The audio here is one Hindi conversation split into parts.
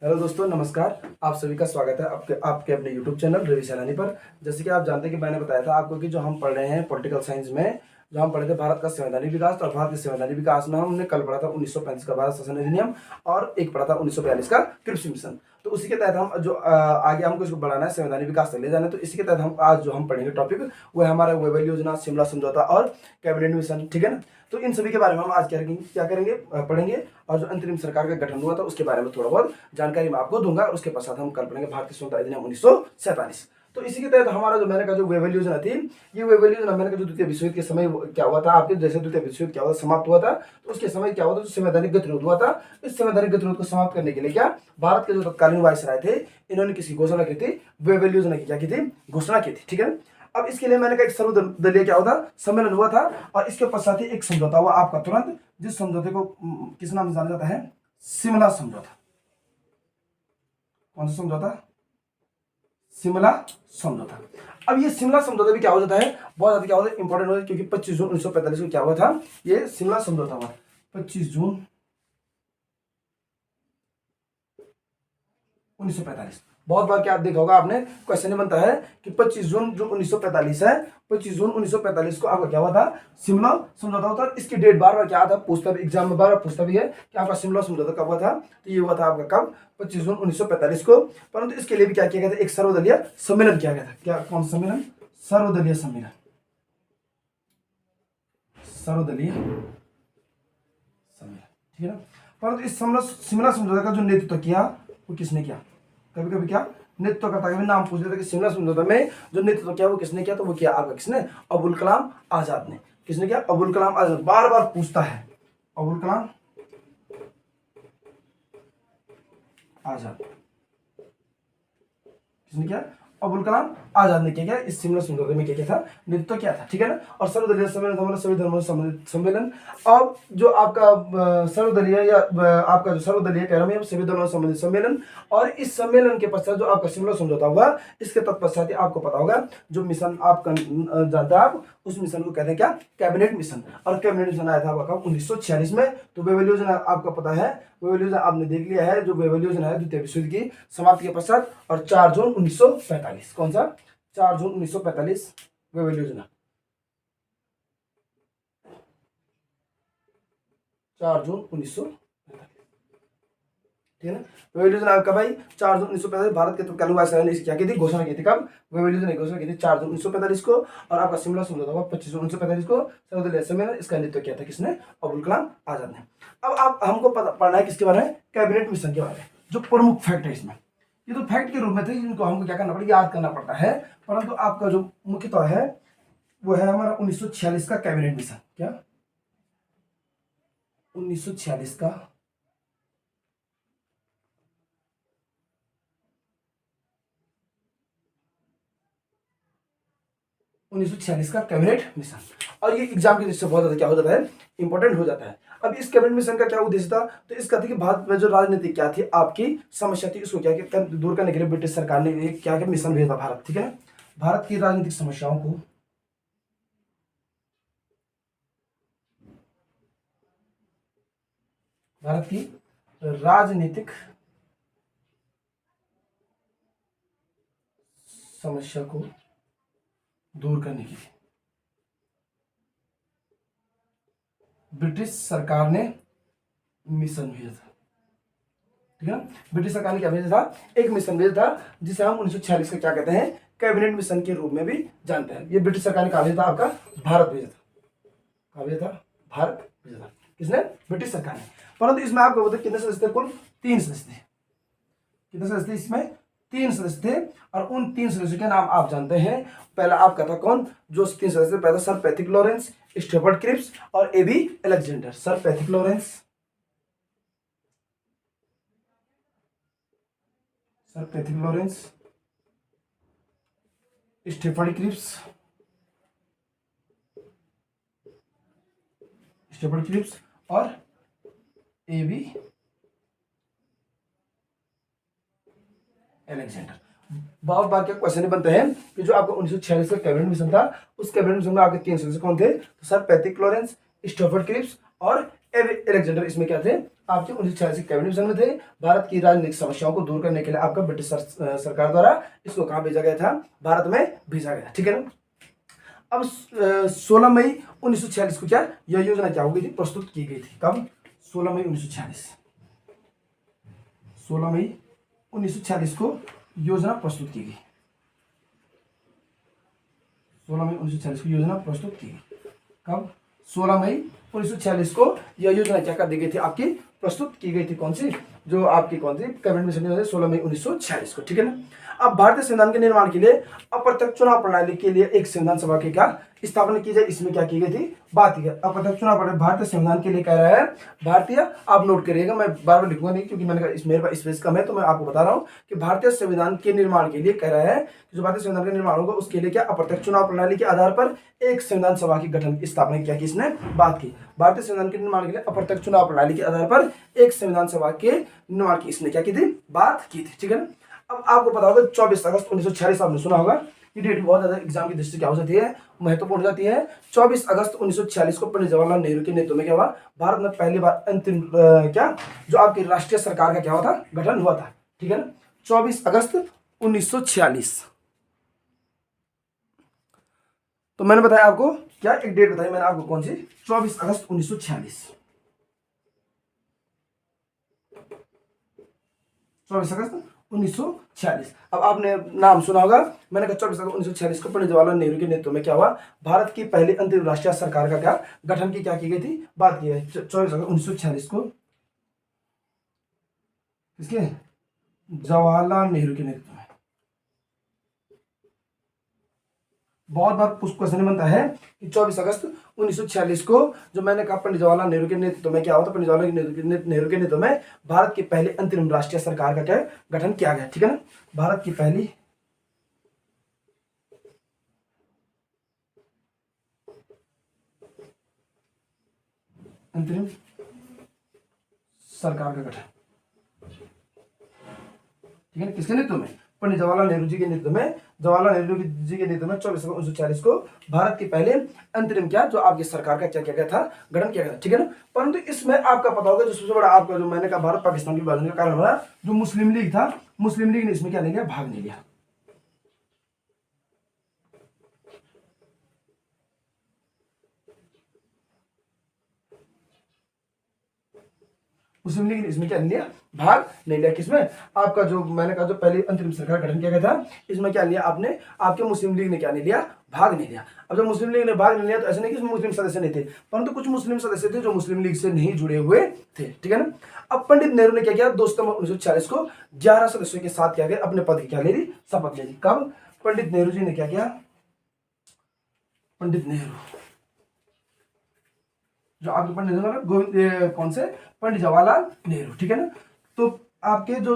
हेलो दोस्तों, नमस्कार। आप सभी का स्वागत है आपके आपके अपने यूट्यूब चैनल रवि सैलानी पर। जैसे कि आप जानते हैं कि मैंने बताया था आपको कि जो हम पढ़ रहे हैं पॉलिटिकल साइंस में, जो हम पढ़े थे भारत का संवैधानिक विकास, और भारत के संवैधानिक विकास में हमने कल पढ़ा था 1935 का भारत शासन अधिनियम और एक पढ़ा था 1942 का क्रिप्स मिशन। तो उसी के तहत हम जो आगे हमको इसको बढ़ाना है, संवैधानिक विकास तक ले जाना है। तो इसी के तहत हम आज जो हम पढ़ेंगे टॉपिक वो है हमारा वेबल योजना, शिमला समझौता और कैबिनेट मिशन। ठीक है ना। तो इन सभी के बारे में हम आज क्या करेंगे, पढ़ेंगे। और जो अंतरिम सरकार का गठन हुआ था उसके बारे में थोड़ा बहुत जानकारी मैं आपको दूंगा। और उसके पश्चात हम कल पढ़ेंगे भारतीय स्वतंत्रता अधिनियम 1947। तो इसी के तहत हमारा जो मैंने कहा जो वेबल योजना थी, ये वेबल योजना मैंने कहा जो द्वितीय विश्व युद्ध के समय क्या हुआ था, आपके जैसे द्वितीय विश्व युद्ध क्या हुआ समाप्त हुआ था, तो उसके समय क्या हुआ था, जो संवैधानिक गतिरोध हुआ था, इस संवैधानिक गतिरोध को समाप्त करने के लिए क्या भारत के जो तत्कालीन वायसराय थे, इन्होंने किसकी घोषणा की थी, वेबल योजना की क्या की थी, घोषणा की थी। ठीक है। अब इसके लिए मैंने कहा एक सर्वदलीय क्या हुआ था, सम्मेलन हुआ था। और इसके पश्चात ही एक समझौता हुआ आपका तुरंत, जिस समझौते को किस नाम से जाना जाता है, शिमला समझौता। कौन सा समझौता? शिमला समझौता। अब ये शिमला समझौता भी क्या हो जाता है, बहुत ज्यादा क्या होता है, इंपॉर्टेंट होता है, क्योंकि 25 जून 1945 को क्या हुआ था, ये शिमला समझौता हुआ। 25 जून 1945। बहुत बार क्या देखा होगा आपने, क्वेश्चन बनता है कि 25 जून जो 1945 है, 25 जून 1945 को आपका क्या हुआ था, शिमला समझौता होता है। इसकी डेट बार बार क्या था, पूछता भी, एग्जाम में बार बार पूछता भी है कि आपका शिमला समझौता कब हुआ था। तो ये हुआ था आपका कब, 25 जून 1945 को। परंतु इसके लिए भी क्या किया गया था, एक सर्वदलीय सम्मेलन किया गया था। क्या, कौन सा सम्मेलन? सर्वदलीय सम्मेलन। सर्वदलीय सम्मेलन। ठीक है ना। परंतु इस शिमला समझौता का जो नेतृत्व किया वो किसने किया? कभी कभी क्या नेतृत्व करता, कभी नाम पूछ लेते कि शिमला समझौता में जो नेतृत्व किया वो किसने किया, तो वो किया आपका किसने, अबुल कलाम आजाद ने। किसने किया? अबुल कलाम आजाद। बार बार पूछता है, अबुल कलाम आजाद किसने किया, अबुल कलाम आजाद ने किया। इस शिमला समझौते में क्या था, नेतृत्व क्या था। ठीक है ना। और सर्वदलीय सम्मेलन हमारा सभी धर्मों से संबंधित सम्मेलन। अब जो आपका सर्वदलीय या आपका जो सर्वदलीय कह रहा हूं, सभी धर्मों से संबंधित सम्मेलन। और इस सम्मेलन के पश्चात जो आपका शिमला समझौता हुआ, इसके तत्पश्चात ही आपको पता होगा जो मिशन आपका जानते हैं आप, उस मिशन को कहते हैं क्या, कैबिनेट मिशन। और कैबिनेट मिशन आया था आपका 1946 में। तो वेबल योजना आपका पता है, वेबल योजना आपने देख लिया है, जो वेबल योजना है द्वितीय विश्व युद्ध की समाप्ति के पश्चात। और 4 जून 1945, कौन सा, 4 जून 1945 वेबल योजना, 4 जून 1945। ठीक है ना। वेबल योजना आपका भाई 4 जून 1945 भारत के तत्कालीन वायसराय ने क्या की थी, घोषणा की थी। कब? वेबल योजना की घोषणा की थी 4 जून 1945 को। और आपका शिमला समझौता हुआ 25 जून 1945 को। सर्वदलीय सम्मेलन, इसका नेतृत्व किया था किसने, अबुल कलाम आजाद ने। अब आप हमको पढ़ना है किसके बारे में, कैबिनेट मिशन के बारे में। जो प्रमुख फैक्ट है इसमें, ये तो फैक्ट के रूप में थे, इनको हमको क्या करना पड़ेगा, याद करना पड़ता है। परंतु आपका जो मुख्यतः है वो है हमारा 1946 का कैबिनेट मिशन। क्या? 1946 का 1946 का कैबिनेट मिशन। और ये एग्जाम की दृष्टि से बहुत ज्यादा क्या हो जाता है, इंपॉर्टेंट हो जाता है। अब इस कैबिनेट मिशन का क्या उद्देश्य था, तो इसका था कि भारत में जो राजनीति क्या थी, आपकी समस्या थी, उसको क्या दूर करने के लिए ब्रिटिश सरकार ने एक क्या मिशन भेजा भारत। ठीक है ना। भारत की राजनीतिक समस्याओं को, भारत की राजनीतिक समस्या को दूर करने के लिए ब्रिटिश सरकार ने मिशन भेजा था। ठीक है ना। ब्रिटिश सरकार ने क्या भेजा था, एक मिशन भेजा था, जिसे हम 1946 का क्या कहते हैं, कैबिनेट मिशन के रूप में भी जानते हैं। ये ब्रिटिश सरकार ने कहा भेजा था, आपका भारत भेजा था। कहा भेजा था, भारत भेजा था। किसने? ब्रिटिश सरकार ने। परंतु इसमें आपको बताया कितने सदस्य थे, कुल 3 सदस्य थे। कितने सदस्य थे इसमें, 3 सदस्य थे। और उन 3 सदस्यों के नाम आप जानते हैं। पहला आपका था कौन, जो 3 सदस्य थे, पहला sir Pethick Lawrence, Stafford Cripps और A B Alexander. Sir Pethick Lawrence, sir Pethick Lawrence, Stafford Cripps, Stafford Cripps और एबी अलेक्जेंडर। बहुत बार क्या क्वेश्चन बनते हैं कि जो आपका 1946 का कैबिनेट मिशन था, उस कैबिनेट मिशन में आपके 3 सदस्य कौन थे, तो sir Pethick Lawrence, Stafford Cripps और एलेक्जेंडर इसमें क्या थे, आपके 1946 कैबिनेट मिशन में थे। भारत की राजनीतिक समस्याओं को दूर करने के लिए आपका ब्रिटिश सरकार द्वारा इसको कहाँ भेजा गया था, भारत में भेजा गया, ठीक है ना। अब 16 मई 1946 को क्या यह योजना क्या हो गई थी, प्रस्तुत की गई थी। कब, 16 मई 1946, 16 मई 1946 को योजना प्रस्तुत की गई, 16 मई 1946 को योजना प्रस्तुत की गई। कब, 16 मई 1946 को यह योजना क्या कर दी गई थी, आपकी प्रस्तुत की गई थी। कौन सी, जो आपकी कौन सी कैबिनेट मिशन 16 मई 1946 को, ठीक है ना। अब भारतीय संविधान के निर्माण के लिए अप्रत्यक्ष चुनाव प्रणाली के लिए एक संविधान सभा की क्या स्थापना की जाए, इसमें क्या की गई थी, बात की गई। अप्रत्यक्ष चुनाव प्रणाली भारतीय संविधान के लिए कह रहा है, भारतीय, आप नोट करिएगा, मैं बार बार लिखूंगा नहीं क्योंकि मैंने कहा मेरे पास स्पेस कम है, तो मैं आपको बता रहा हूँ कि भारतीय संविधान के निर्माण के लिए कह रहा है कि जो भारतीय संविधान का निर्माण होगा उसके लिए क्या अप्रत्यक्ष चुनाव प्रणाली के आधार पर एक संविधान सभा की गठन की स्थापना क्या की, इसने बात की। भारतीय संविधान के निर्माण के लिए अप्रत्यक्ष चुनाव प्रणाली के आधार पर एक संविधान सभा के निर्माण की इसने क्या की थी, बात की थी, ठीक है ना। अब आपको पता होगा 24 अगस्त 1946 आपने सुना होगा, ये डेट बहुत ज्यादा एग्जाम की दृष्टि क्या हो जाती है, महत्वपूर्ण हो जाती है। 24 अगस्त 1946 को पंडित जवाहरलाल नेहरू के नेतृत्व में क्या हुआ, भारत में पहली बार अंतिम क्या जो आपकी राष्ट्रीय सरकार का क्या हुआ था, गठन हुआ था, ठीक है ना। 24 अगस्त 1946, तो मैंने बताया आपको क्या, एक डेट बताई मैंने आपको, कौन सी, 24 अगस्त 1946, 24 अगस्त 1946। अब आपने नाम सुना होगा, मैंने कहा 24 अगस्त 1946 को पंडित जवाहरलाल नेहरू के नेतृत्व में क्या हुआ, भारत की पहली अंतरिम राष्ट्रीय सरकार का क्या गठन की क्या की गई थी, बात की है। 24 अगस्त 1946 को किसके, जवाहरलाल नेहरू के नेतृत्व में। बहुत बार क्वेश्चन बनता है कि 24 अगस्त 1946 को जो मैंने कहा पंडित जवाहरलाल नेहरू के नेतृत्व में क्या होता, पंडित जवाहरलाल नेहरू के नेतृत्व में भारत की पहली अंतरिम राष्ट्रीय सरकार का क्या गठन किया गया, ठीक है ना। भारत की पहली अंतरिम सरकार का गठन, ठीक है, किसके नेतृत्व में, पंडित जवाहरलाल नेहरू जी के नेतृत्व में, जवाहरलाल नेहरू जी के नेतृत्व में 24 अगस्त 1940 को भारत की पहले अंतरिम क्या जो आपकी सरकार का क्या किया गया था, गठन किया गया था, ठीक है ना। परंतु इसमें आपका पता होगा जो सबसे बड़ा आपका जो मैंने कहा भारत पाकिस्तान के विभाजन का कारण बना, जो मुस्लिम लीग था, मुस्लिम लीग ने इसमें क्या नहीं लिया, भाग नहीं लिया। मुस्लिम लीग ने इसमें क्या नहीं लिया, भाग नहीं लिया। किसमें, आपका जो मैंने कहा जो पहली अंतरिम सरकार गठन किया गया था, इसमें क्या लिया आपने, आपके मुस्लिम लीग ने क्या नहीं लिया, भाग नहीं लिया। अब जब मुस्लिम लीग ने भाग नहीं लिया तो ऐसा नहीं कि इसमें मुस्लिम सदस्य नहीं थे, परंतु कुछ मुस्लिम सदस्य थे जो मुस्लिम लीग से नहीं जुड़े हुए थे, ठीक है ना। अब पंडित नेहरू ने क्या किया, 2 सितंबर 1946 को 11 सदस्यों के साथ क्या किया, अपने पद की क्या ले ली, शपथ ले ली। कब, पंडित नेहरू जी ने क्या किया, पंडित नेहरू जो आपके पंडित जवाहरलाल गोविंद कौन से, पंडित जवाहरलाल नेहरू, ठीक है ना। तो आपके जो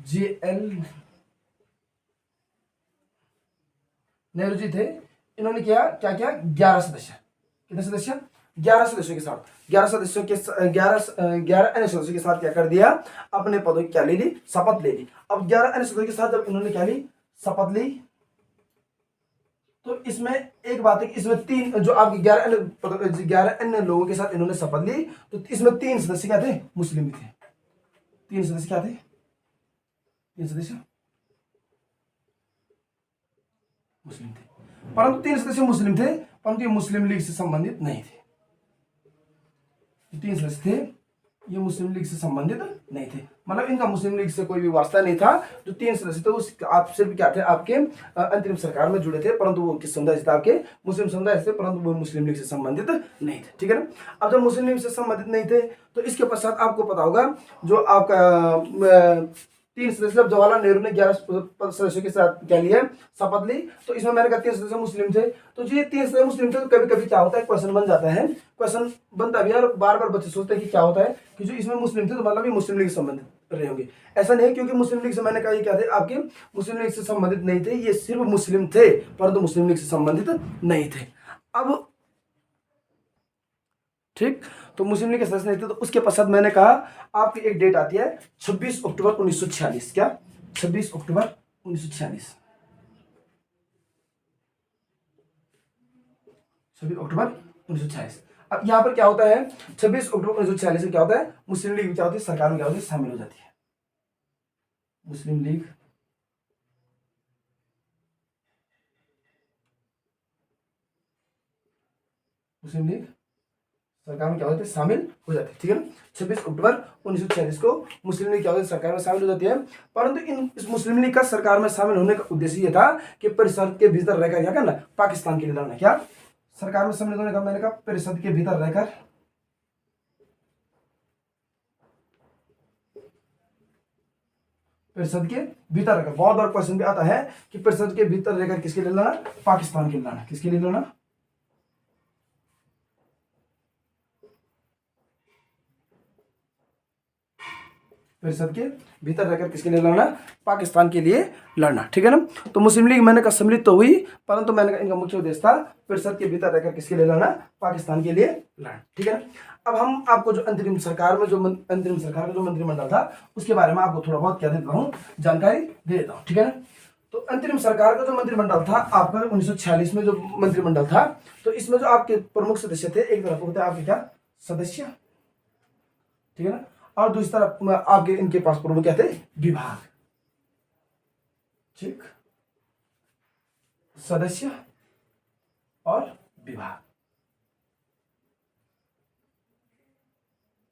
JL नेहरू जी थे, इन्होंने क्या क्या किया, 11 सदस्य, कितने सदस्य, 11 सदस्यों के साथ, 11 सदस्यों के 11 अन्य सदस्यों के साथ क्या कर दिया, अपने पदों की क्या ले ली, शपथ ले ली। अब 11 अन्य सदस्यों के साथ जब इन्होंने क्या ली, शपथ ली, तो इसमें एक बात है कि इसमें 3 जो आपके 11 अन्य लोगों के साथ इन्होंने शपथ ली, तो इसमें 3 सदस्य क्या थे, मुस्लिम थे। 3 सदस्य क्या थे, 3 सदस्य मुस्लिम थे, परंतु 3 सदस्य मुस्लिम थे, परंतु ये मुस्लिम लीग से संबंधित नहीं थे। 3 सदस्य थे, ये मुस्लिम लीग से संबंधित नहीं थे, मतलब इनका मुस्लिम लीग से कोई भी वास्ता नहीं था। जो 3 सदस्य थे उस आप सिर्फ क्या थे, आपके अंतरिम सरकार में जुड़े थे, परंतु वो किस समुदाय से थे, आपके मुस्लिम समुदाय से, परंतु वो मुस्लिम लीग से संबंधित नहीं थे, ठीक है ना। अब जब मुस्लिम लीग से संबंधित नहीं थे तो इसके पश्चात आपको पता होगा जो आपका 3 सदस्य, जब जवाहरलाल नेहरू ने 11 सदस्यों के साथ क्या लिया, शपथ ली, तो इसमें मैंने कहा 3 सदस्य मुस्लिम थे। तो जो ये 3 सदस्य मुस्लिम थे, तो कभी कभी क्या होता है, क्वेश्चन बन जाता है, क्वेश्चन बनता भी है और बार बार बच्चे सोचते हैं कि क्या होता है कि जो इसमें मुस्लिम थे तो मतलब ये मुस्लिम लीग से संबंधित रहे होंगे। ऐसा नहीं, क्योंकि मुस्लिम लीग से मैंने कहा ये क्या थे, आपके मुस्लिम लीग से संबंधित नहीं थे, ये सिर्फ मुस्लिम थे परंतु मुस्लिम लीग से संबंधित नहीं थे। अब ठीक, तो मुस्लिम लीग के सदस्य नहीं थे, तो उसके पश्चात मैंने कहा आपकी एक डेट आती है 26 अक्टूबर 1946, क्या 26 अक्टूबर 1946, 26 अक्टूबर 1946। अब यहाँ पर क्या होता है, 26 अक्टूबर 1946 में क्या होता है, मुस्लिम लीग क्या होती है, सरकार में क्या होती है, शामिल हो जाती है। मुस्लिम लीग सरकार में क्या होती है, शामिल हो जाती है। ठीक है ना, 26 अक्टूबर 1946 को मुस्लिम लीग क्या होती है, सरकार में शामिल हो जाती है। परंतु इस मुस्लिम लीग का सरकार में शामिल होने का उद्देश्य ये था कि परिषद के भीतर रहकर क्या करना, पाकिस्तान के लिए लड़ना। क्या सरकार में शामिल होने का, मैंने कहा परिषद के भीतर रहकर, परिषद के भीतर रहकर, बहुत बार क्वेश्चन भी आता है कि परिषद के भीतर रहकर किसके लिए लड़ना, पाकिस्तान के लिए लड़ना। किसके लिए लड़ना, परिषद के भीतर रहकर किसके लिए लड़ना, पाकिस्तान के लिए लड़ना। ठीक है ना, तो मुस्लिम लीग मैंने कहा सम्मिलित तो हुई, परंतु मैंने कहा इनका मुख्य उद्देश्य था परिषद के भीतर रहकर किसके लिए लड़ना, पाकिस्तान के लिए लड़ना। ठीक है ना, अब हम आपको जो अंतरिम सरकार में जो मंत्रिमंडल था उसके बारे में आपको थोड़ा बहुत क्या देता हूँ, जानकारी दे देता हूँ। ठीक है ना, तो अंतरिम सरकार का जो मंत्रिमंडल था आपका 1946 में जो मंत्रिमंडल था, तो इसमें जो आपके प्रमुख सदस्य थे, एक तरफ होते हैं आपके क्या, सदस्य। ठीक है ना, और दूसरी तरफ आपके इनके पास प्रमुख क्या थे, विभाग। ठीक, सदस्य और विभाग।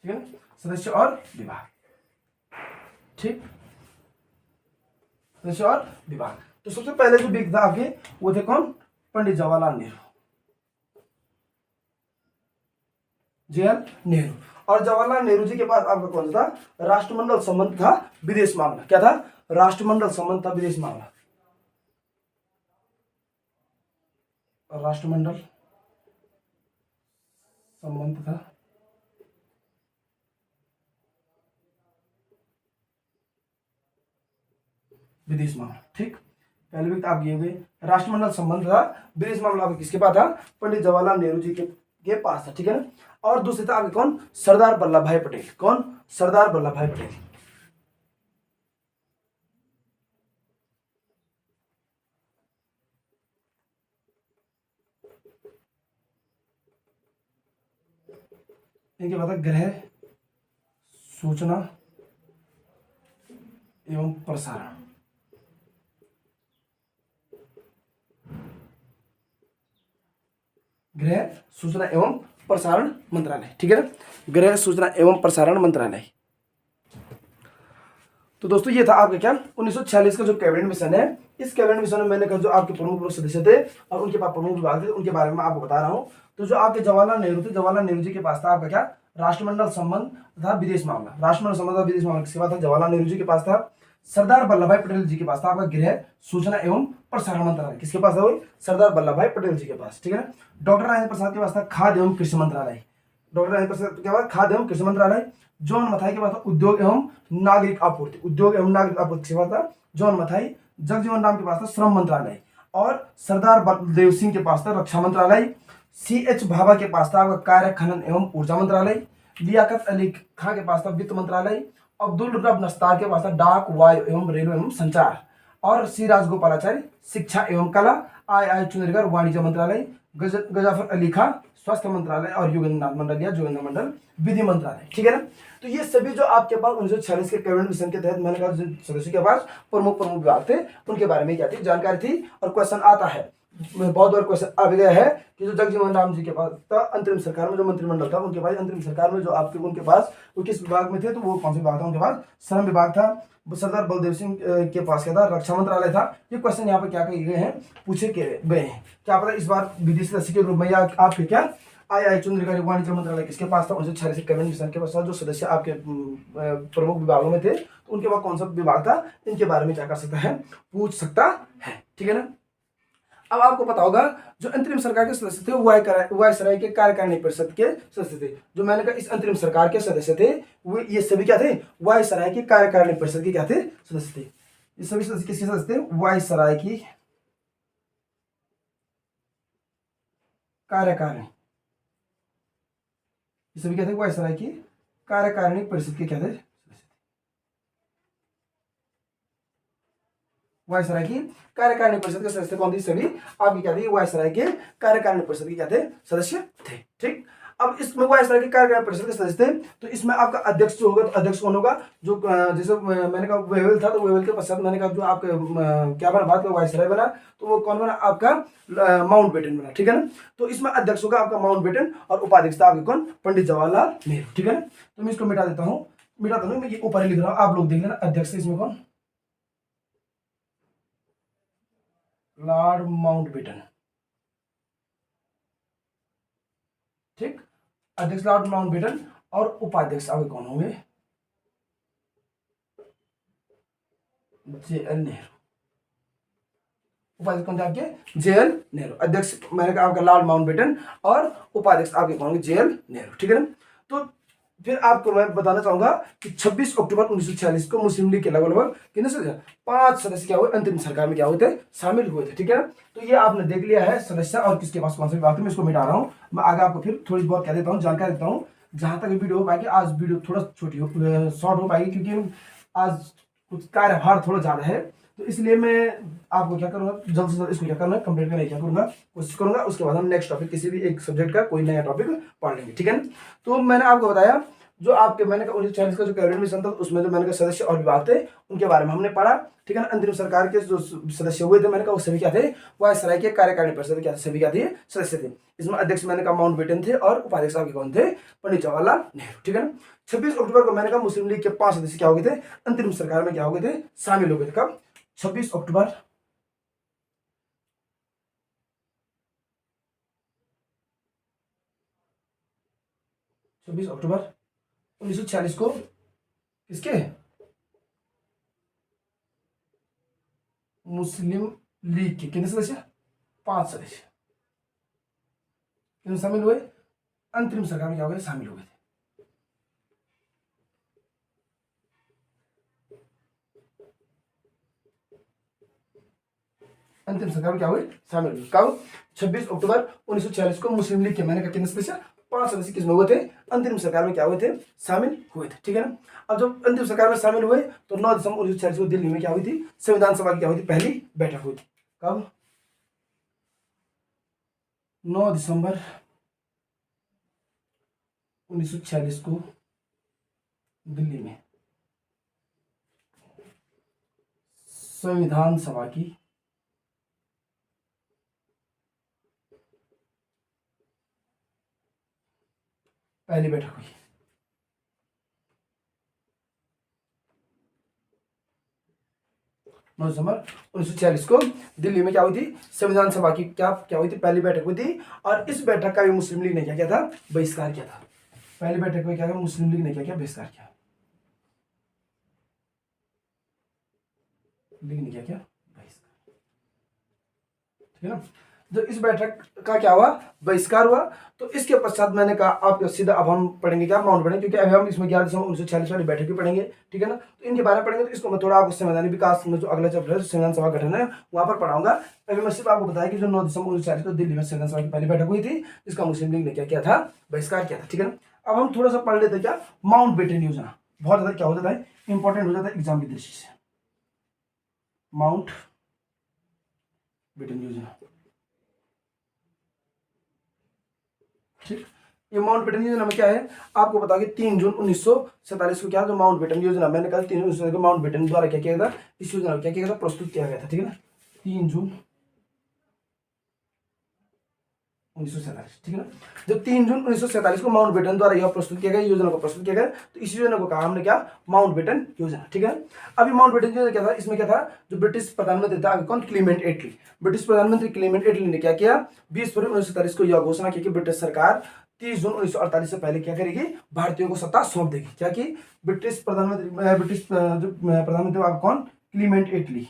ठीक है ना, सदस्य और विभाग। ठीक, सदस्य और विभाग। तो सबसे पहले जो व्यक्ति था आपके वो थे कौन, पंडित जवाहरलाल नेहरू, जवाहरलाल नेहरू। और जवाहरलाल नेहरू जी के पास आपका कौन सा था, राष्ट्रमंडल संबंध था, विदेश मामला। क्या था, राष्ट्रमंडल संबंध था, विदेश मामला। राष्ट्रमंडल संबंध था, विदेश मामला। ठीक, पहले व्यक्ति आप ये हुए, राष्ट्रमंडल संबंध था, विदेश मामला किसके पास था, पंडित जवाहरलाल नेहरू जी के पास था। ठीक है ना, और दूसरे था आपके कौन, सरदार वल्लभ भाई पटेल। कौन, सरदार वल्लभ भाई पटेल। इनके बाद गृह, सूचना एवं प्रसारण। गृह सूचना एवं प्रसारण मंत्रालय। ठीक है ना, गृह सूचना एवं प्रसारण मंत्रालय। तो दोस्तों ये था आपका क्या, 1946 का जो कैबिनेट मिशन है। इस कैबिनेट मिशन में मैंने कहा जो आपके प्रमुख सदस्य थे और उनके पास प्रमुख विभाग थे, उनके बारे में आपको बता रहा हूँ। तो जो आपके जवाहरलाल नेहरू थे, जवाहरलाल नेहरू जी के पास था आपका क्या, राष्ट्रमंडल संबंध तथा विदेश मामला। राष्ट्रमंडल संबंध और विदेश मामला किसके पास था, जवाहरलाल नेहरू जी के पास था। सरदार वल्लभ भाई पटेल जी के पास था आपका गृह सूचना एवं प्रसारण मंत्रालय। किसके पास था, वो सरदार वल्लभ भाई पटेल जी के पास। ठीक है, डॉक्टर राजेंद्र प्रसाद के पास था खाद्य एवं कृषि मंत्रालय। डॉक्टर राजेंद्र प्रसाद के पास खाद्य एवं कृषि मंत्रालय। जॉन मथाई के पास था उद्योग एवं नागरिक आपूर्ति। उद्योग एवं नागरिक आपूर्ति के पास था जॉन मथाई। जगजीवन राम के पास था श्रम मंत्रालय। और सरदार बलदेव सिंह के पास था रक्षा मंत्रालय। CH भाभा के पास था कार्य खनन एवं ऊर्जा मंत्रालय। लियाकत अली खां के पास था वित्त मंत्रालय। अब्दुल रब नस्तार के पास था डाक, वायु एवं रेलवे एवं संचार। और सी राजगोपालाचारी शिक्षा एवं कला। I चुनरीकर वाणिज्य मंत्रालय। गजाफर अली खां स्वास्थ्य मंत्रालय। और योगेंद्रनाथ मंडल या जोगेंद्र मंडल विधि मंत्रालय। ठीक है ना, तो ये सभी जो आपके पास 1946 के कैबिनेट मिशन के तहत मैंने कहा सदस्य के पास प्रमुख विभाग थे, उनके बारे में क्या थी, जानकारी थी। और क्वेश्चन आता है, बहुत बार क्वेश्चन आ गया है कि जो जगजीवन राम जी के पास था अंतरिम सरकार में जो मंत्रिमंडल था, उनके पास अंतरिम सरकार में जो आपके उनके पास वो किस विभाग में थे, तो वो कौन से विभाग था, उनके पास श्रम विभाग था। सरदार बलदेव सिंह के पास क्या था, रक्षा मंत्रालय था। ये क्वेश्चन यहाँ पर क्या कहे गए हैं, पूछे गए हैं। क्या पता इस बार विदेशी सदस्य के रूप में या आपके क्या I चुनरीकर वाणिज्य मंत्रालय किसके पास था, 1946 कैबिनेट मिशन के पास था। जो सदस्य आपके प्रमुख विभागों में थे, तो उनके पास कौन सा विभाग था, इनके बारे में क्या कर सकता है, पूछ सकता है। ठीक है ना, अब आपको पता होगा जो अंतरिम सरकार के सदस्य थे वायसराय के कार्यकारिणी परिषद के सदस्य थे। जो मैंने कहा इस अंतरिम सरकार के सदस्य थे वो ये सभी क्या थे, वायसराय की कार्यकारिणी परिषद के क्या थे, सदस्य थे। ये सभी सदस्य किसके सदस्य थे, वायसराय की कार्यकारिणी। ये सभी क्या थे, वायसराय की कार्यकारिणी परिषद के क्या थे, वायसराय की कार्यकारिणी परिषद के सदस्य कौन थी, सभी आपकी क्या थी, वायसराय के कार्यकारिणी परिषद के क्या थे, सदस्य थे। ठीक, अब इसमें वो इस तरह के कार्यकारिणी परिषद के सदस्य थे। तो इसमें आपका अध्यक्ष जो होगा, तो अध्यक्ष कौन होगा, जो जैसे मैंने कहा वेवेल था, तो वेवेल के पश्चात मैंने कहा जो आपके क्या बना, भारत का वायसराय बना, तो वो कौन बना, आपका माउंट बेटन बना, ठीक है ना। तो इसमें अध्यक्ष होगा आपका माउंट बेटन और उपाध्यक्ष था आपके कौन, पंडित जवाहरलाल नेहरू, ठीक है ना। तो मैं इसको मिटा देता हूँ, मिटाता हूँ, मैं ये ऊपर लिख रहा हूँ, आप लोग देख लेना। अध्यक्ष इसमें कौन, लॉर्ड माउंट बेटन, ठीक। अध्यक्ष लॉर्ड माउंट बेटन और उपाध्यक्ष आपके कौन होंगे, जे एल नेहरू। उपाध्यक्ष कौन थे आपके, जे एल नेहरू। अध्यक्ष मैंने कहा आपका लॉर्ड माउंट बेटन और उपाध्यक्ष आपके कौन होंगे, जे एल नेहरू, ठीक है ना। तो फिर आपको मैं बताना चाहूंगा कि 26 अक्टूबर 1946 को मुस्लिम लीग के लगभग कितने सदस्य, 5 सदस्य क्या हुए, अंतरिम सरकार में क्या हुए थे, शामिल हुए थे, ठीक है ना। तो ये आपने देख लिया है सदस्य और किसके पास कौन सा विभाग थे। मैं इसको मिटा रहा हूँ, मैं आगे आपको फिर थोड़ी बहुत कह देता हूँ, जानकारी देता हूँ जहां तक वीडियो हो पाएगी। आज वीडियो थोड़ा छोटी हो, शॉर्ट हो पाएगी, क्योंकि आज कुछ कार्यभार थोड़ा ज्यादा है, तो इसलिए मैं आपको क्या करूंगा, जल्द से जल्द इसको क्या करना है, कंप्लीट करने की क्या करूंगा, कोशिश करूंगा। उसके बाद हम नेक्स्ट टॉपिक किसी भी एक सब्जेक्ट का कोई नया टॉपिक पढ़ लेंगे, ठीक है ना। तो मैंने आपको बताया जो आपके मैंने कहा 1940 का जो कैबिनेट मिशन था, उसमें जो मैंने कहा सदस्य और विभाग थे उनके बारे में हमने पढ़ा, ठीक है ना। अंतरिम सरकार के जो सदस्य हुए थे मैंने कहा वो सभी क्या थे, वायसराय के कार्यकारिणी परिषद क्या थे, सभी क्या थे, सदस्य थे। इसमें अध्यक्ष मैंने कहा माउंट बेटन थे और उपाध्यक्ष आपके कौन थे, पंडित जवाहरलाल नेहरू, ठीक है ना। 26 अक्टूबर को मैंने कहा मुस्लिम लीग के 5 सदस्य क्या हो गए थे, अंतरिम सरकार में क्या हो गए थे, शामिल हो गए थे। कब, 26 अक्टूबर 1946 को किसके, मुस्लिम लीग के कितने सदस्य, 5 सदस्य कितने शामिल हुए, अंतरिम सरकार में क्या हो गए, शामिल हो गए थे। अंतिम सरकार में क्या हुए, शामिल हुए। कब, 26 अक्टूबर 1946 को मुस्लिम लीग के मैंने कहा कितने सदस्य, 5 सदस्य किसमें हुए थे, अंतरिम सरकार में क्या हुए थे, शामिल हुए थे, ठीक है ना। अब जब अंतिम सरकार में शामिल हुए तो 9 दिसंबर 1946 को दिल्ली में क्या हुई थी, संविधान सभा की क्या हुई थी, पहली बैठक हुई थी। कब, 9 दिसंबर 1946 को दिल्ली में संविधान सभा की पहली बैठक हुई। 9 दिसंबर 1946 को दिल्ली में क्या हुई थी, संविधान सभा की क्या क्या हुई थी, पहली बैठक हुई थी। और इस बैठक का भी मुस्लिम लीग ने क्या किया था, बहिष्कार किया था। पहली बैठक में क्या किया, मुस्लिम लीग ने क्या किया, बहिष्कार किया, लीग ने क्या किया, बहिष्कार, ठीक है ना। जब इस बैठक का क्या हुआ, बहिष्कार हुआ, तो इसके पश्चात मैंने कहा आप सीधा अब हम पढ़ेंगे क्या, माउंट पढ़ेंगे, क्योंकि अभी हम इसमें 11 दिसंबर 1946 वाली बैठक भी पढ़ेंगे, ठीक है ना। तो इनके बारे में पढ़ेंगे, तो इसको मैं थोड़ा आपको संवैधानिक विकास में जो अगला चैप्टर है संविधान सभा गठन है वहां पर पढ़ाऊंगा। अभी मैं सिर्फ आपको बताया कि जो 9 दिसंबर 1946 को दिल्ली में संविधान सभा की पहली बैठक हुई थी, जिसका मुस्लिम लीग ने क्या किया था, बहिष्कार किया था, ठीक है ना। अब हम थोड़ा सा पढ़ लेते क्या, माउंट बेटन योजना, बहुत ज्यादा क्या हो जाता है, इंपॉर्टेंट हो जाता है एग्जाम की दृष्टि से। माउंट बेटन योजना, ठीक। ये माउंट बेटन योजना में क्या है, आपको बता कि 3 जून 1947 को क्या जो माउंट बेटन योजना, मैंने कहा 3 जून को माउंट बेटन द्वारा क्या किया गया था, इस योजना को क्या किया गया था, प्रस्तुत किया गया था, ठीक है ना। 3 जून 1947, ठीक है ना। जब 3 जून 1947 को माउंट बेटन द्वारा यह प्रस्तुत किया गया, योजना को प्रस्तुत किया गया, तो इस योजना को कहा हमने क्या, माउंट बेटन योजना, ठीक है। अभी माउंट बेटन योजना क्या था, इसमें क्या था, जो ब्रिटिश प्रधानमंत्री था कौन, क्लीमेंट एटली, ब्रिटिश प्रधानमंत्री क्लीमेंट एटली ने क्या किया, 20 फरवरी 1947 को यह घोषणा की कि ब्रिटिश सरकार 30 जून 1948 से पहले क्या करेगी, भारतीयों को सत्ता सौंप देगी। क्या की, ब्रिटिश प्रधानमंत्री, ब्रिटिश जो प्रधानमंत्री आप कौन, क्लीमेंट एटली,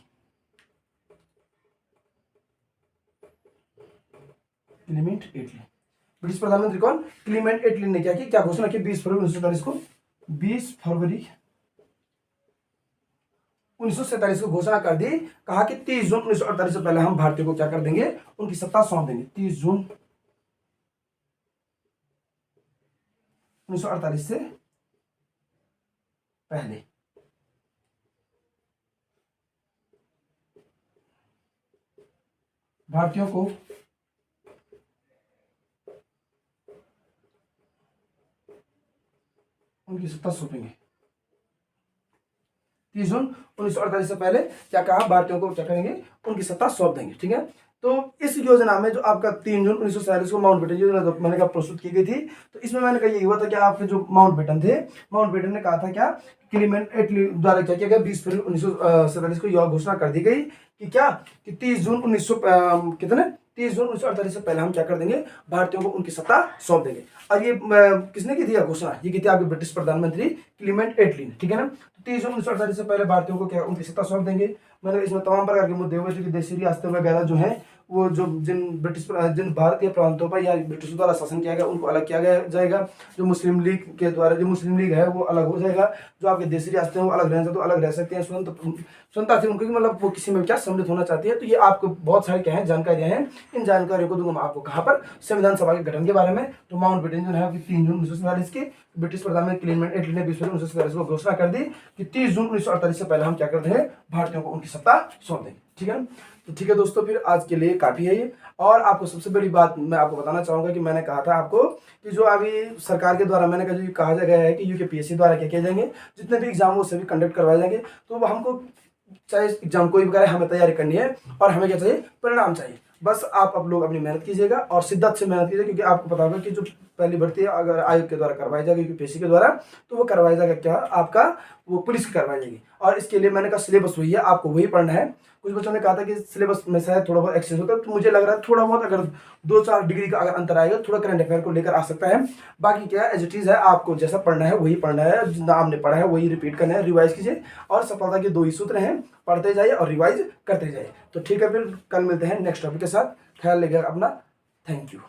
क्लीमेंट एटली, ब्रिटिश प्रधानमंत्री कौन, क्लीमेंट एटली ने क्या की, क्या घोषणा की, 20 फरवरी 1947 को, 20 फरवरी 1947 को घोषणा कर दी, कहा कि 30 जून 1948 से पहले हम भारतीयों को क्या कर देंगे, उनकी सत्ता सौंप देंगे। 30 जून 1948 से पहले भारतीयों को उनकी सत्ता सौंपेंगे। 30 जून 1948 से पहले क्या कहा, भारतीयों को क्या करेंगे, उनकी सत्ता सौंप देंगे। ठीक है, तो इस योजना में जो आपका 3 जून 1947 को माउंटबेटन योजना जो मैंने कहा प्रस्तुत की गई थी, तो इसमें मैंने कहा ये हुआ था कि आपके जो माउंटबेटन थे, माउंटबेटन ने कहा था क्या, क्लीमेंट एटली द्वारा क्या किया गया, 20 फरवरी 1947 को यह घोषणा कर दी गई कि क्या, कि 30 जून 1948 से पहले हम क्या कर देंगे, भारतीयों को उनकी सत्ता सौंप देंगे। और ये किसने की थी यह घोषणा, ये की थी आपके ब्रिटिश प्रधानमंत्री क्लीमेंट एटली ने। ठीक है ना, तो 30 जून 1948 से पहले भारतीयों को क्या उनकी सत्ता सौंप देंगे। मैंने इसमें तमाम प्रकार के मुद्दे हुए थे कि देशी रियासतें वगैरह जो हैं, वो जो जिन भारतीय प्रांतों पर या ब्रिटिश द्वारा शासन किया गया उनको अलग किया गया जाएगा। जो मुस्लिम लीग के द्वारा, जो मुस्लिम लीग है वो अलग हो जाएगा। जो आपके देशी रियासतें हैं वो अलग रहना चाहते तो अलग रह सकते हैं, स्वतंत्रता थी उनको, मतलब वो किसी में क्या सम्मिलित होना चाहती है। तो ये आपको बहुत सारी क्या है जानकारियां हैं, इन जानकारियों को दूंगा मैं आपको कहाँ पर, संविधान सभा के गठन के बारे में। तो माउंटबेटन जो है 3 जून 1947 की ब्रिटिश प्रधानमंत्री क्लीमेंट एटली ने 20 फरवरी 1947 को घोषणा कर दी कि 30 जून 1948 से पहले हम क्या कर देंगे, भारतीयों को उनकी सत्ता सौंप देंगे। ठीक है ना, तो ठीक है दोस्तों, फिर आज के लिए काफी है ये। और आपको सबसे बड़ी बात मैं आपको बताना चाहूंगा कि मैंने कहा था आपको कि जो अभी सरकार के द्वारा मैंने कहा गया है कि यूकेपीएससी द्वारा क्या किए जाएंगे, जितने भी एग्जाम वो सभी कंडक्ट करवाए जाएंगे। तो वो हमको चाहे एग्जाम कोई भी करे, हमें तैयारी करनी है और हमें क्या चाहिए, परिणाम चाहिए। बस आप लोग अपनी मेहनत कीजिएगा और शिद्दत से मेहनत कीजिएगा, क्योंकि आपको पता होगा कि जो पहली भर्ती है अगर आयोग के द्वारा करवाई जाएगी, यूपीएससी के द्वारा, तो वो करवाई जाएगा क्या, आपका वो पुलिस की करवाई जाएगी। और इसके लिए मैंने कहा सिलेबस वही है, आपको वही पढ़ना है। कुछ बच्चों ने कहा था कि सिलेबस में शायद थोड़ा बहुत एक्सचेंज होता है, तो मुझे लग रहा है थोड़ा बहुत, अगर 2-4 डिग्री का अगर अंतर आएगा, थोड़ा करंट अफेयर को लेकर आ सकता है। बाकी क्या एज इट इज है, आपको जैसा पढ़ना है वही पढ़ना है, जितना आपने पढ़ा है वही रिपीट करना है, रिवाइज कीजिए। और सफलता के 2 ही सूत्र हैं, पढ़ते जाइए और रिवाइज करते जाइए। तो ठीक है, फिर कल मिलते हैं नेक्स्ट टॉपिक के साथ। ख्याल रखिएगा अपना। Thank you.